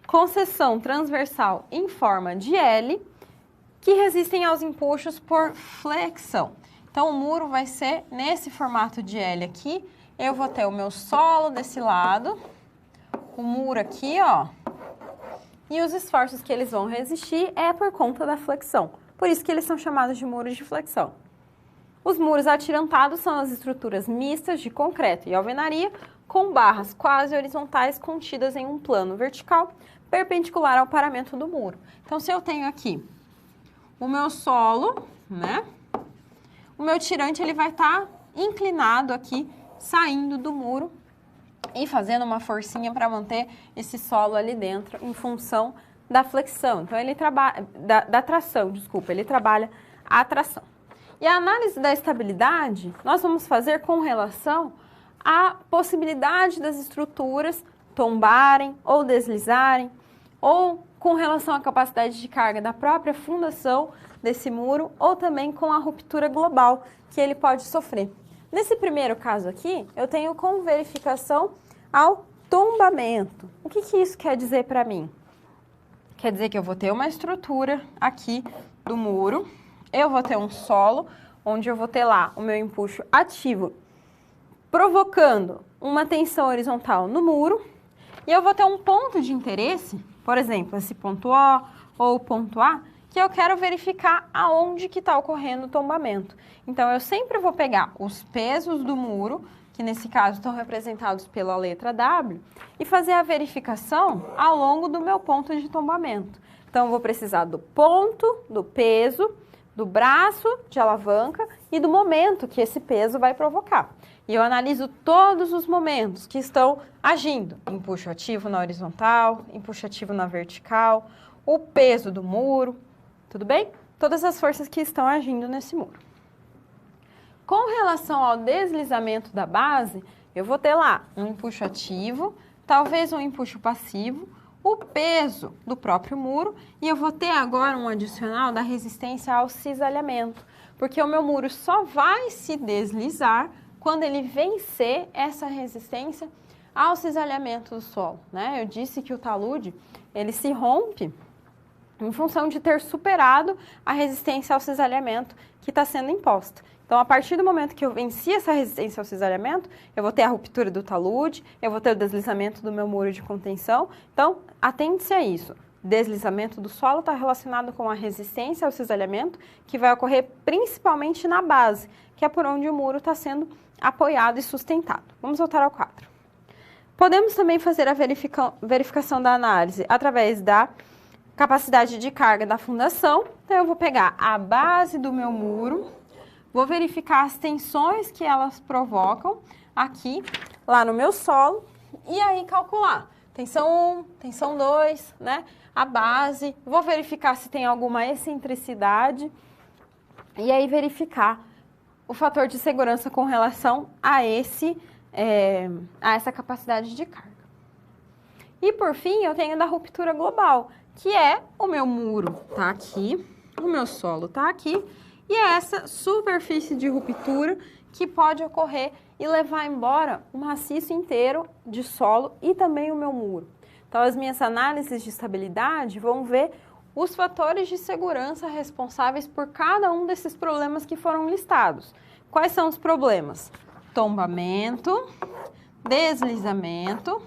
com seção transversal em forma de L, que resistem aos empuxos por flexão. Então, o muro vai ser nesse formato de L aqui. Eu vou ter o meu solo desse lado, o muro aqui, ó, e os esforços que eles vão resistir é por conta da flexão. Por isso que eles são chamados de muros de flexão. Os muros atirantados são as estruturas mistas de concreto e alvenaria, com barras quase horizontais contidas em um plano vertical, perpendicular ao paramento do muro. Então, se eu tenho aqui o meu solo, né? O meu tirante, ele vai estar inclinado aqui, saindo do muro e fazendo uma forcinha para manter esse solo ali dentro em função da flexão. Então, ele trabalha, da tração, desculpa, ele trabalha a tração. E a análise da estabilidade, nós vamos fazer com relação à possibilidade das estruturas tombarem ou deslizarem, ou com relação à capacidade de carga da própria fundação desse muro, ou também com a ruptura global que ele pode sofrer. Nesse primeiro caso aqui, eu tenho como verificação ao tombamento. O que isso quer dizer para mim? Quer dizer que eu vou ter uma estrutura aqui do muro, eu vou ter um solo, onde eu vou ter lá o meu empuxo ativo, provocando uma tensão horizontal no muro, e eu vou ter um ponto de interesse, por exemplo, esse ponto O ou ponto A, que eu quero verificar aonde que está ocorrendo o tombamento. Então, eu sempre vou pegar os pesos do muro, que nesse caso estão representados pela letra W, e fazer a verificação ao longo do meu ponto de tombamento. Então, eu vou precisar do ponto, do peso, do braço de alavanca e do momento que esse peso vai provocar. E eu analiso todos os momentos que estão agindo. Empuxo ativo na horizontal, empuxo ativo na vertical, o peso do muro, tudo bem? Todas as forças que estão agindo nesse muro. Com relação ao deslizamento da base, eu vou ter lá um empuxo ativo, talvez um empuxo passivo, o peso do próprio muro, e eu vou ter agora um adicional da resistência ao cisalhamento, porque o meu muro só vai se deslizar quando ele vencer essa resistência ao cisalhamento do solo, né? Eu disse que o talude, ele se rompe em função de ter superado a resistência ao cisalhamento que está sendo imposta. Então, a partir do momento que eu venci essa resistência ao cisalhamento, eu vou ter a ruptura do talude, eu vou ter o deslizamento do meu muro de contenção. Então, atente-se a isso. Deslizamento do solo está relacionado com a resistência ao cisalhamento, que vai ocorrer principalmente na base, que é por onde o muro está sendo apoiado e sustentado. Vamos voltar ao quadro. Podemos também fazer a verificação da análise através da capacidade de carga da fundação. Então, eu vou pegar a base do meu muro, vou verificar as tensões que elas provocam aqui, lá no meu solo, e aí calcular. Tensão 1, tensão 2, né? A base, vou verificar se tem alguma excentricidade, e aí verificar o fator de segurança com relação a essa capacidade de carga. E por fim, eu tenho da ruptura global, que é o meu muro tá aqui, o meu solo tá aqui, e é essa superfície de ruptura que pode ocorrer e levar embora o maciço inteiro de solo e também o meu muro. Então, as minhas análises de estabilidade vão ver os fatores de segurança responsáveis por cada um desses problemas que foram listados. Quais são os problemas? Tombamento, deslizamento,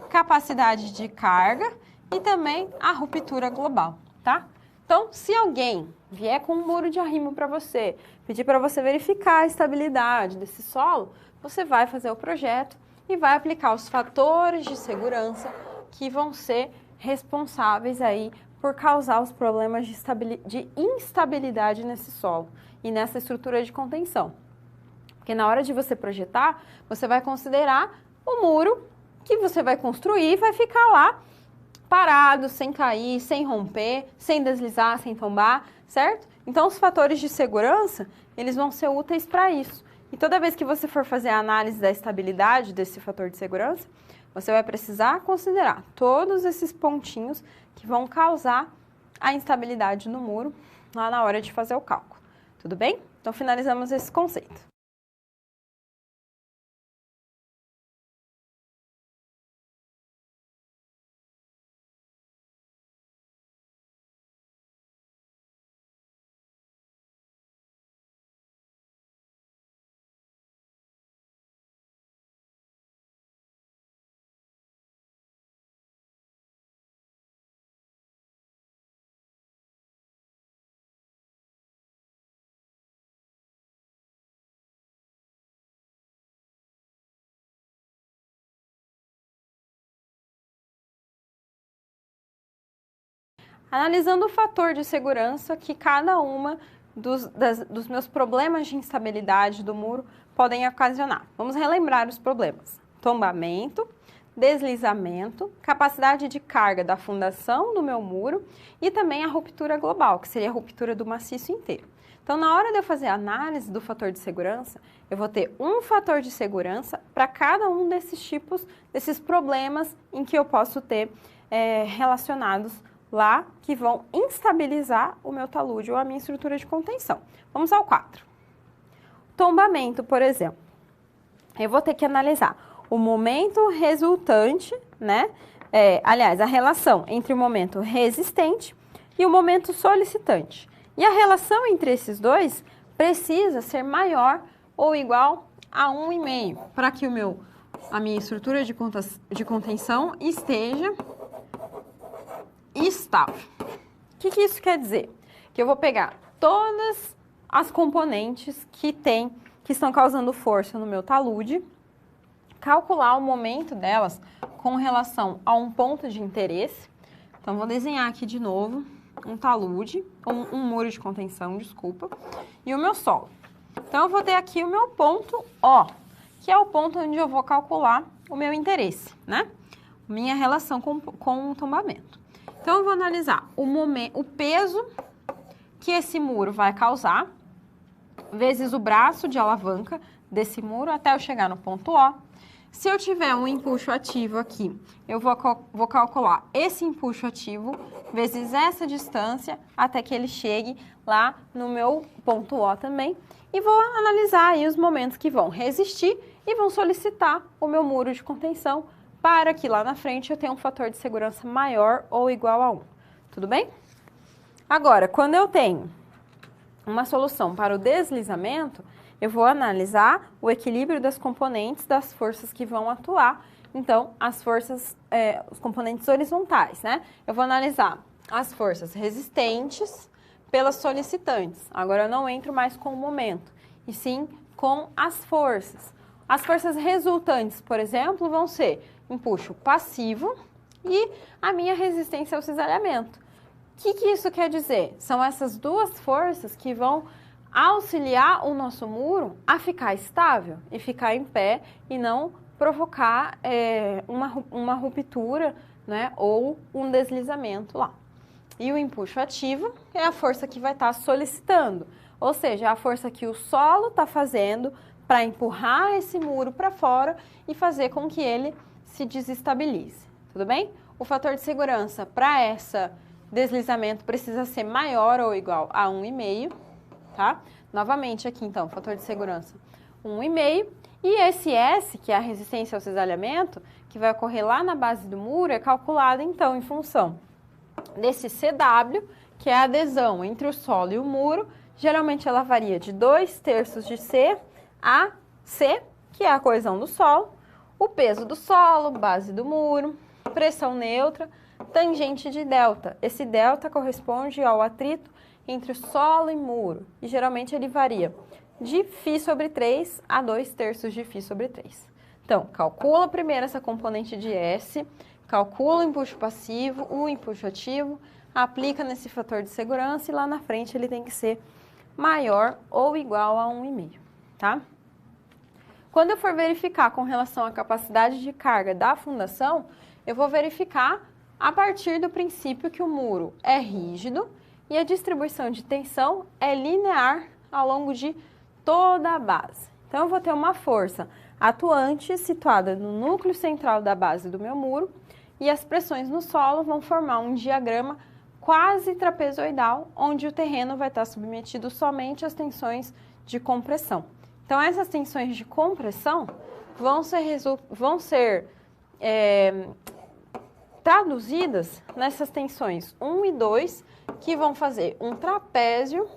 capacidade de carga e também a ruptura global, tá? Então, se alguém vier com um muro de arrimo para você, pedir para você verificar a estabilidade desse solo, você vai fazer o projeto e vai aplicar os fatores de segurança que vão ser responsáveis aí por causar os problemas de instabilidade nesse solo e nessa estrutura de contenção. Porque na hora de você projetar, você vai considerar o muro que você vai construir e vai ficar lá parado, sem cair, sem romper, sem deslizar, sem tombar, certo? Então, os fatores de segurança, eles vão ser úteis para isso. E toda vez que você for fazer a análise da estabilidade desse fator de segurança, você vai precisar considerar todos esses pontinhos que vão causar a instabilidade no muro lá na hora de fazer o cálculo. Tudo bem? Então, finalizamos esse conceito. Analisando o fator de segurança que cada uma dos meus problemas de instabilidade do muro podem ocasionar. Vamos relembrar os problemas: tombamento, deslizamento, capacidade de carga da fundação do meu muro e também a ruptura global, que seria a ruptura do maciço inteiro. Então, na hora de eu fazer a análise do fator de segurança, eu vou ter um fator de segurança para cada um desses tipos, desses problemas em que eu posso ter relacionados lá, que vão instabilizar o meu talude ou a minha estrutura de contenção. Vamos ao 4. Tombamento, por exemplo. Eu vou ter que analisar o momento resultante, né? Aliás, a relação entre o momento resistente e o momento solicitante. E a relação entre esses dois precisa ser maior ou igual a 1,5 para que a minha estrutura de contenção esteja estável. O que isso quer dizer? Que eu vou pegar todas as componentes que estão causando força no meu talude, calcular o momento delas com relação a um ponto de interesse. Então, vou desenhar aqui de novo um talude, um muro de contenção, desculpa, e o meu solo. Então, eu vou ter aqui o meu ponto O, que é o ponto onde eu vou calcular o meu interesse, né? Minha relação com o tombamento. Então, eu vou analisar o peso que esse muro vai causar, vezes o braço de alavanca desse muro até eu chegar no ponto O. Se eu tiver um empuxo ativo aqui, eu vou calcular esse empuxo ativo vezes essa distância até que ele chegue lá no meu ponto O também. E vou analisar aí os momentos que vão resistir e vão solicitar o meu muro de contenção para que lá na frente eu tenha um fator de segurança maior ou igual a 1. Tudo bem? Agora, quando eu tenho uma solução para o deslizamento, eu vou analisar o equilíbrio das componentes das forças que vão atuar. Então, as forças, os componentes horizontais, né? Eu vou analisar as forças resistentes pelas solicitantes. Agora, eu não entro mais com o momento, e sim com as forças. As forças resultantes, por exemplo, vão ser empuxo passivo e a minha resistência ao cisalhamento. O que isso quer dizer? São essas duas forças que vão auxiliar o nosso muro a ficar estável e ficar em pé e não provocar uma ruptura, né, ou um deslizamento lá. E o empuxo ativo é a força que vai estar solicitando, ou seja, a força que o solo está fazendo para empurrar esse muro para fora e fazer com que ele se desestabilize. Tudo bem? O fator de segurança para esse deslizamento precisa ser maior ou igual a 1,5. Tá? Novamente aqui, então, fator de segurança 1,5. E esse S, que é a resistência ao cisalhamento, que vai ocorrer lá na base do muro, é calculado, então, em função desse CW, que é a adesão entre o solo e o muro. Geralmente, ela varia de 2/3 de C a C, que é a coesão do solo, o peso do solo, base do muro, pressão neutra, tangente de delta. Esse delta corresponde ao atrito entre o solo e muro, e geralmente ele varia de φ/3 a 2/3 de φ/3. Então, calcula primeiro essa componente de S, calcula o empuxo passivo, o empuxo ativo, aplica nesse fator de segurança e lá na frente ele tem que ser maior ou igual a 1,5, tá? Quando eu for verificar com relação à capacidade de carga da fundação, eu vou verificar a partir do princípio que o muro é rígido e a distribuição de tensão é linear ao longo de toda a base. Então, eu vou ter uma força atuante situada no núcleo central da base do meu muro e as pressões no solo vão formar um diagrama quase trapezoidal, onde o terreno vai estar submetido somente às tensões de compressão. Então, essas tensões de compressão vão ser traduzidas nessas tensões 1 e 2, que vão fazer um trapézio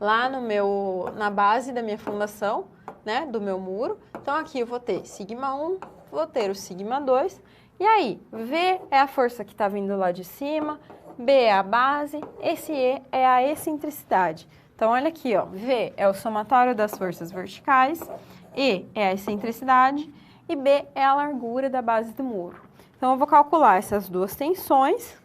lá na base da minha fundação, né, do meu muro. Então, aqui eu vou ter σ1, vou ter o σ2, e aí, V é a força que está vindo lá de cima, B é a base, esse E é a excentricidade. Então, olha aqui, ó, V é o somatório das forças verticais, E é a excentricidade e B é a largura da base do muro. Então, eu vou calcular essas duas tensões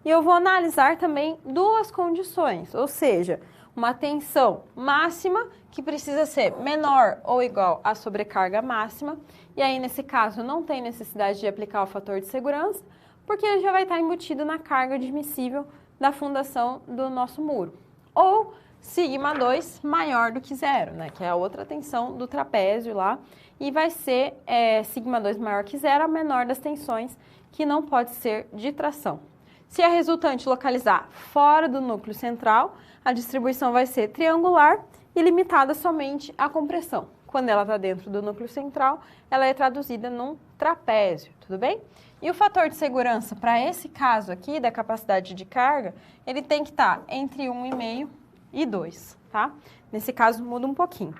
e eu vou analisar também duas condições, ou seja, uma tensão máxima que precisa ser menor ou igual à sobrecarga máxima, e aí nesse caso não tem necessidade de aplicar o fator de segurança, porque ele já vai estar embutido na carga admissível da fundação do nosso muro. Ou σ2 maior do que zero, né, que é a outra tensão do trapézio lá, e vai ser σ2 maior que zero, a menor das tensões, que não pode ser de tração. Se a resultante localizar fora do núcleo central, a distribuição vai ser triangular e limitada somente à compressão. Quando ela está dentro do núcleo central, ela é traduzida num trapézio, tudo bem? E o fator de segurança para esse caso aqui, da capacidade de carga, ele tem que estar entre 1,5 e 2, tá? Nesse caso, muda um pouquinho.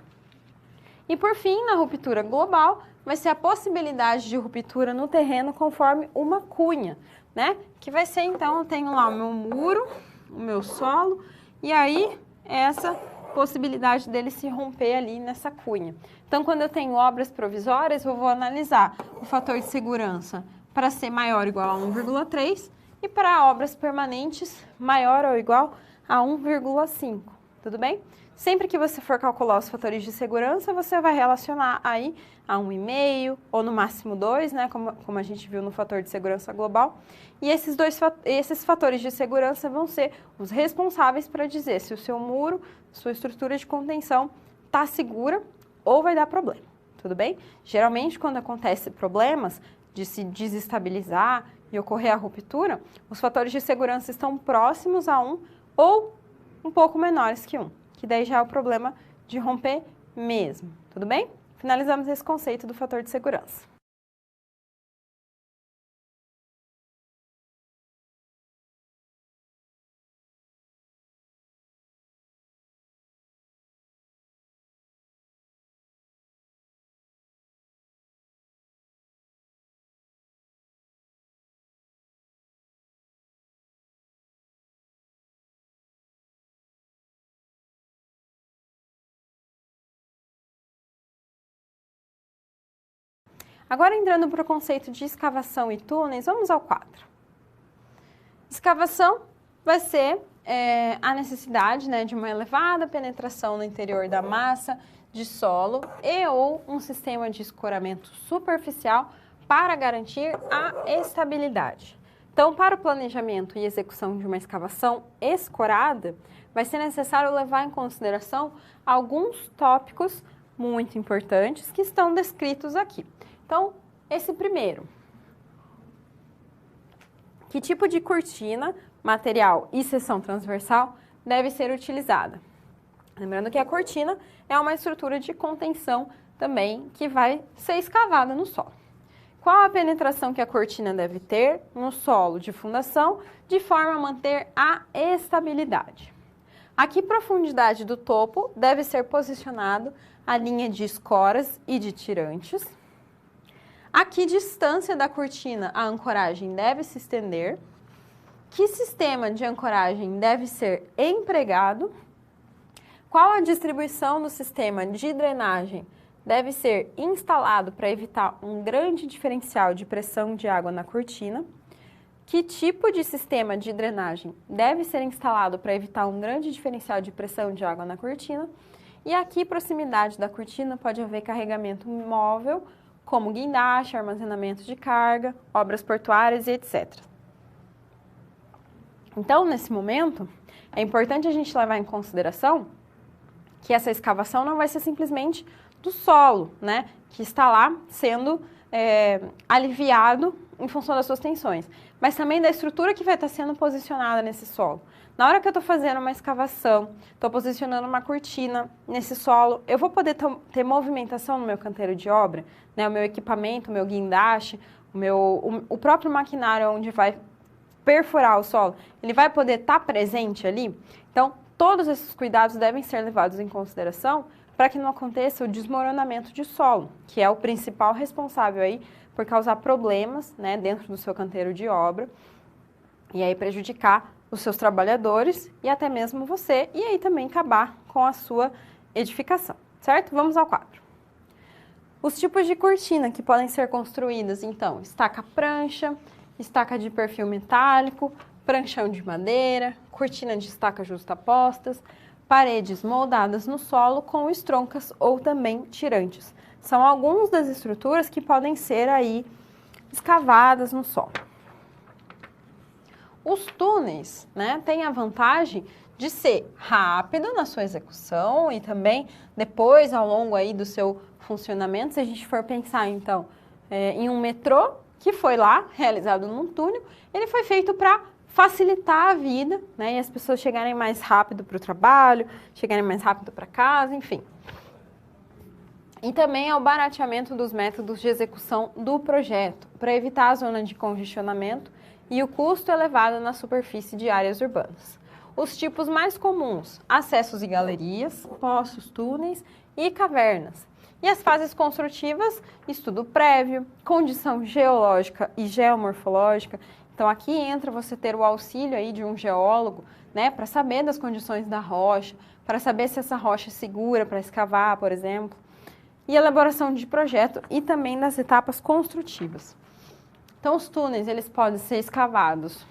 E por fim, na ruptura global, vai ser a possibilidade de ruptura no terreno conforme uma cunha, né? Que vai ser, então, eu tenho lá o meu muro, o meu solo, e aí essa possibilidade dele se romper ali nessa cunha. Então, quando eu tenho obras provisórias, eu vou analisar o fator de segurança para ser maior ou igual a 1,3 e para obras permanentes maior ou igual a 1,5, tudo bem? Sempre que você for calcular os fatores de segurança, você vai relacionar aí a 1,5 ou no máximo 2, né, como a gente viu no fator de segurança global. E esses fatores de segurança vão ser os responsáveis para dizer se o seu muro, sua estrutura de contenção está segura ou vai dar problema, tudo bem? Geralmente, quando acontece problemas de se desestabilizar e ocorrer a ruptura, os fatores de segurança estão próximos a 1 ou um pouco menores que 1. Que daí já é o problema de romper mesmo, tudo bem? Finalizamos esse conceito do fator de segurança. Agora, entrando para o conceito de escavação e túneis, vamos ao quadro. Escavação vai ser a necessidade, né, de uma elevada penetração no interior da massa de solo e ou um sistema de escoramento superficial para garantir a estabilidade. Então, para o planejamento e execução de uma escavação escorada, vai ser necessário levar em consideração alguns tópicos muito importantes que estão descritos aqui. Então, esse primeiro, que tipo de cortina, material e seção transversal deve ser utilizada? Lembrando que a cortina é uma estrutura de contenção também que vai ser escavada no solo. Qual a penetração que a cortina deve ter no solo de fundação de forma a manter a estabilidade? A que profundidade do topo deve ser posicionado a linha de escoras e de tirantes? A que distância da cortina a ancoragem deve se estender? Que sistema de ancoragem deve ser empregado? Qual a distribuição do sistema de drenagem deve ser instalado para evitar um grande diferencial de pressão de água na cortina? Que tipo de sistema de drenagem deve ser instalado para evitar um grande diferencial de pressão de água na cortina? E a que proximidade da cortina pode haver carregamento móvel, como guindaste, armazenamento de carga, obras portuárias e etc. Então, nesse momento, é importante a gente levar em consideração que essa escavação não vai ser simplesmente do solo, né, que está lá sendo aliviado em função das suas tensões, mas também da estrutura que vai estar sendo posicionada nesse solo. Na hora que eu estou fazendo uma escavação, estou posicionando uma cortina nesse solo, eu vou poder ter movimentação no meu canteiro de obra, né, o meu equipamento, o meu guindaste, o próprio maquinário onde vai perfurar o solo, ele vai poder estar presente ali? Então, todos esses cuidados devem ser levados em consideração para que não aconteça o desmoronamento de solo, que é o principal responsável aí por causar problemas, né, dentro do seu canteiro de obra e aí prejudicar os seus trabalhadores e até mesmo você, e aí também acabar com a sua edificação, certo? Vamos ao quadro. Os tipos de cortina que podem ser construídas, então, estaca prancha, estaca de perfil metálico, pranchão de madeira, cortina de estaca justapostas, paredes moldadas no solo com estroncas ou também tirantes. São algumas das estruturas que podem ser aí escavadas no solo. Os túneis, né, têm a vantagem de ser rápido na sua execução e também depois, ao longo aí do seu funcionamento, se a gente for pensar, então, em um metrô que foi lá, realizado num túnel, ele foi feito para facilitar a vida, né, e as pessoas chegarem mais rápido para o trabalho, chegarem mais rápido para casa, enfim. E também é o barateamento dos métodos de execução do projeto, para evitar a zona de congestionamento e o custo elevado na superfície de áreas urbanas. Os tipos mais comuns: acessos e galerias, poços, túneis e cavernas. E as fases construtivas: estudo prévio, condição geológica e geomorfológica. Então aqui entra você ter o auxílio aí de um geólogo, né, para saber das condições da rocha, para saber se essa rocha é segura para escavar, por exemplo. E elaboração de projeto e também das etapas construtivas. Então os túneis, eles podem ser escavados,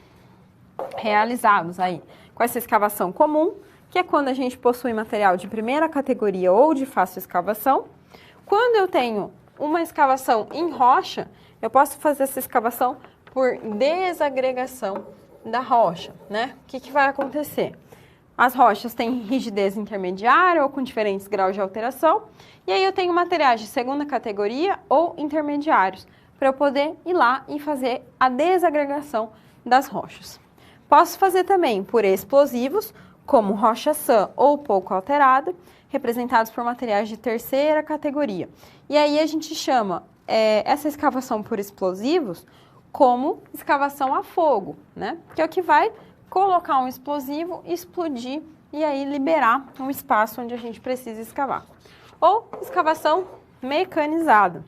realizados aí com essa escavação comum, que é quando a gente possui material de primeira categoria ou de fácil escavação. Quando eu tenho uma escavação em rocha, eu posso fazer essa escavação por desagregação da rocha, né? O que vai acontecer? As rochas têm rigidez intermediária ou com diferentes graus de alteração, e aí eu tenho materiais de segunda categoria ou intermediários, para eu poder ir lá e fazer a desagregação das rochas. Posso fazer também por explosivos, como rocha sã ou pouco alterada, representados por materiais de terceira categoria. E aí a gente chama essa escavação por explosivos como escavação a fogo, né? Que é o que vai colocar um explosivo, explodir e aí liberar um espaço onde a gente precisa escavar. Ou escavação mecanizada,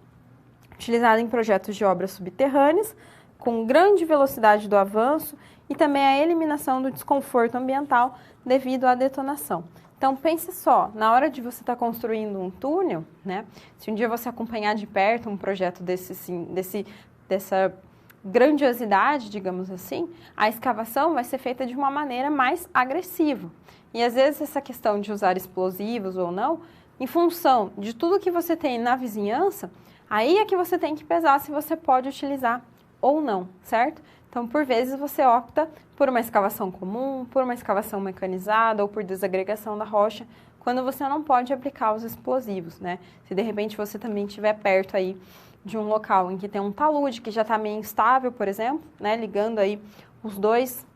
utilizada em projetos de obras subterrâneas, com grande velocidade do avanço e também a eliminação do desconforto ambiental devido à detonação. Então, pense só, na hora de você estar construindo um túnel, né, se um dia você acompanhar de perto um projeto dessa grandiosidade, digamos assim, a escavação vai ser feita de uma maneira mais agressiva. E às vezes essa questão de usar explosivos ou não, em função de tudo que você tem na vizinhança, aí é que você tem que pesar se você pode utilizar ou não, certo? Então, por vezes, você opta por uma escavação comum, por uma escavação mecanizada ou por desagregação da rocha, quando você não pode aplicar os explosivos, né? Se de repente você também estiver perto aí de um local em que tem um talude que já está meio instável, por exemplo, né? Ligando aí os dois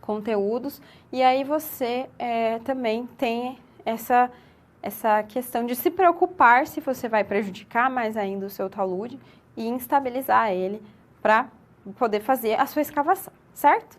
conteúdos, e aí você também tem essa questão de se preocupar se você vai prejudicar mais ainda o seu talude e instabilizar ele para poder fazer a sua escavação, certo?